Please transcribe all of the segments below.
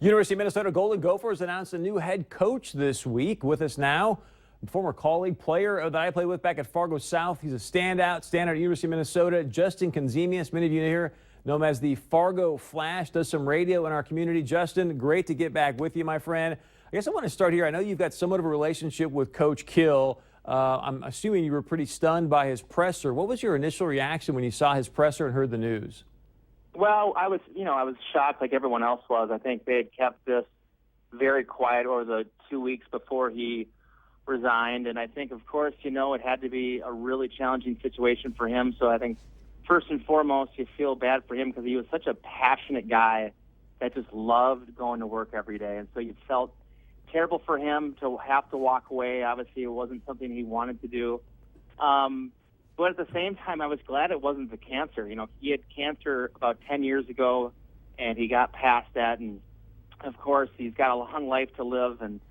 University of Minnesota Golden Gophers announced a new head coach this week. With us now, former colleague, player that I played with back at Fargo South. He's a standout at University of Minnesota. Justin Konzemius, many of you here know him as the Fargo Flash, does some radio in our community. Justin, great to get back with you, my friend. I guess I want to start here. I know you've got somewhat of a relationship with Coach Kill. I'm assuming you were pretty stunned by his presser. What was your initial reaction when you saw his presser and heard the news? Well, I was shocked like everyone else was. I think they had kept this very quiet over the 2 weeks before he resigned. And I think, of course, it had to be a really challenging situation for him. So I think first and foremost, you feel bad for him because he was such a passionate guy that just loved going to work every day. And so you felt terrible for him to have to walk away. Obviously, it wasn't something he wanted to do. But at the same time, I was glad it wasn't the cancer. He had cancer about 10 years ago, and he got past that. And, of course, he's got a long life to live, and,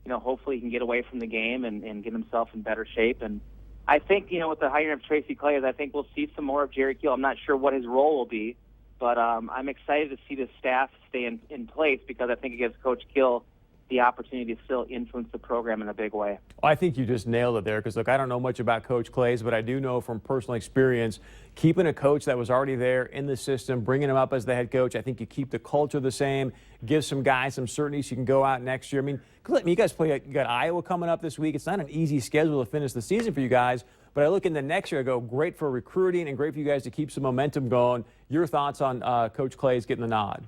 hopefully he can get away from the game and get himself in better shape. And I think, with the hiring of Tracy Claeys, I think we'll see some more of Jerry Kill. I'm not sure what his role will be, but I'm excited to see the staff stay in place because I think it gives Coach Kill the opportunity to still influence the program in a big way. Well, I think you just nailed it there because, look, I don't know much about Coach Claeys, but I do know from personal experience, keeping a coach that was already there in the system, bringing him up as the head coach, I think you keep the culture the same, give some guys some certainty so you can go out next year. I mean, you guys you got Iowa coming up this week. It's not an easy schedule to finish the season for you guys, but I look into next year, I go, great for recruiting and great for you guys to keep some momentum going. Your thoughts on Coach Claeys getting the nod?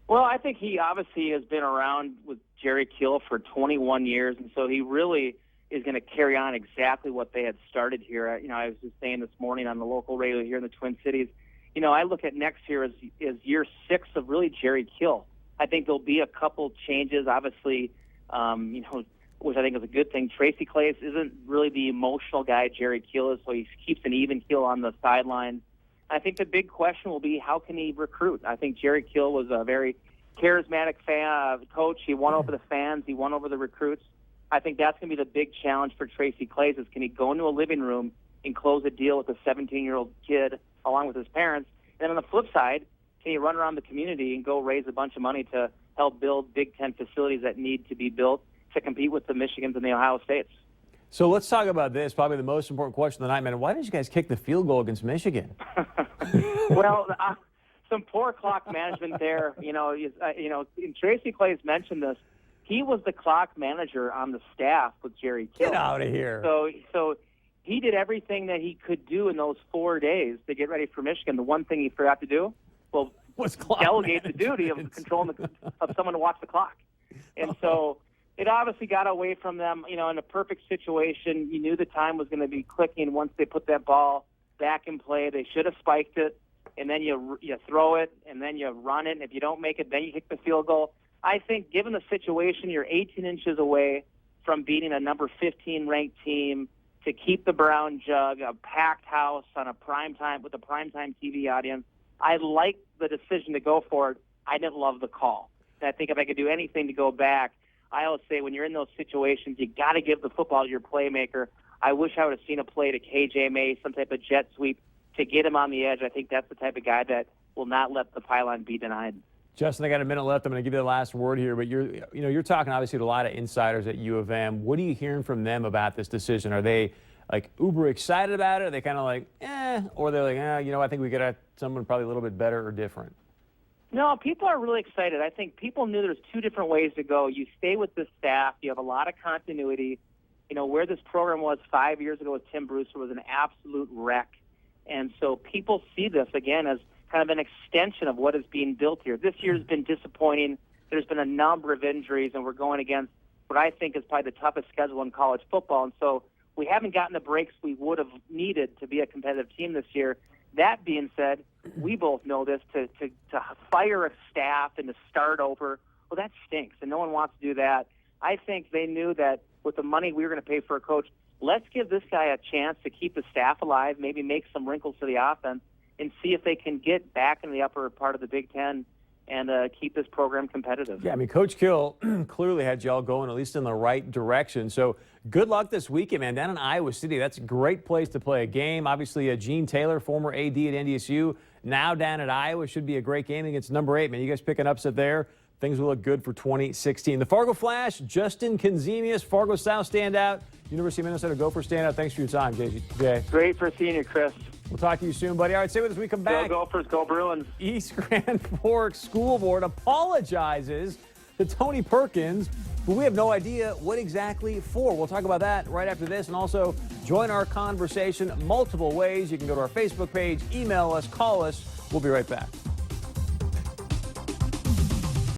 Well, I think he obviously has been around with Jerry Kill for 21 years, and so he really is going to carry on exactly what they had started here. I was just saying this morning on the local radio here in the Twin Cities, I look at next year as year 6 of really Jerry Kill. I think there'll be a couple changes, obviously, which I think is a good thing. Tracy Claeys isn't really the emotional guy Jerry Kill is, so he keeps an even keel on the sideline. I think the big question will be how can he recruit? I think Jerry Kill was a very charismatic coach. He won over the fans. He won over the recruits. I think that's going to be the big challenge for Tracy Claeys is can he go into a living room and close a deal with a 17-year-old kid along with his parents? And then on the flip side, can he run around the community and go raise a bunch of money to help build Big Ten facilities that need to be built to compete with the Michigans and the Ohio States? So let's talk about this, probably the most important question of the night, man. Why did you guys kick the field goal against Michigan? Well, some poor clock management there. And Tracy Claeys mentioned this. He was the clock manager on the staff with Jerry Kill. Get out of here. So he did everything that he could do in those 4 days to get ready for Michigan. The one thing he forgot to do, was delegate the duty of controlling of someone to watch the clock. And so it obviously got away from them. In a perfect situation, you knew the time was going to be clicking once they put that ball back in play. They should have spiked it, and then you throw it, and then you run it. And if you don't make it, then you kick the field goal. I think given the situation, you're 18 inches away from beating a number 15 ranked team to keep the brown jug, a packed house on a primetime with a primetime TV audience. I like the decision to go for it. I didn't love the call. And I think if I could do anything to go back, I always say when you're in those situations, you got to give the football to your playmaker. I wish I would have seen a play to KJ May, some type of jet sweep to get him on the edge. I think that's the type of guy that will not let the pylon be denied. Justin, I got a minute left. I'm going to give you the last word here, but you're talking obviously to a lot of insiders at U of M. What are you hearing from them about this decision? Are they like uber excited about it? Are they kind of like, or they're like, I think we could have someone probably a little bit better or different? No, people are really excited. I think people knew there's 2 different ways to go. You stay with the staff. You have a lot of continuity. Where this program was 5 years ago with Tim Brewster was an absolute wreck. And so people see this, again, as kind of an extension of what is being built here. This year's been disappointing. There's been a number of injuries, and we're going against what I think is probably the toughest schedule in college football. And so we haven't gotten the breaks we would have needed to be a competitive team this year. That being said, we both know this, to fire a staff and to start over, well, that stinks, and no one wants to do that. I think they knew that with the money we were going to pay for a coach, let's give this guy a chance to keep the staff alive, maybe make some wrinkles to the offense, and see if they can get back in the upper part of the Big Ten and keep this program competitive. Yeah, I mean, Coach Kill clearly had y'all going at least in the right direction. So good luck this weekend, man. Down in Iowa City, that's a great place to play a game. Obviously, Gene Taylor, former AD at NDSU, now down at Iowa, should be a great game against number 8. Man, you guys pick an upset there. things will look good for 2016. The Fargo Flash, Justin Kenzemius, Fargo South standout, University of Minnesota Gopher standout. Thanks for your time, Jay. Great for seeing you, Chris. We'll talk to you soon, buddy. All right, stay with us when we come back. Go Gophers, go Bruins. East Grand Forks School Board apologizes to Tony Perkins, but we have no idea what exactly for. We'll talk about that right after this, and also join our conversation multiple ways. You can go to our Facebook page, email us, call us. We'll be right back.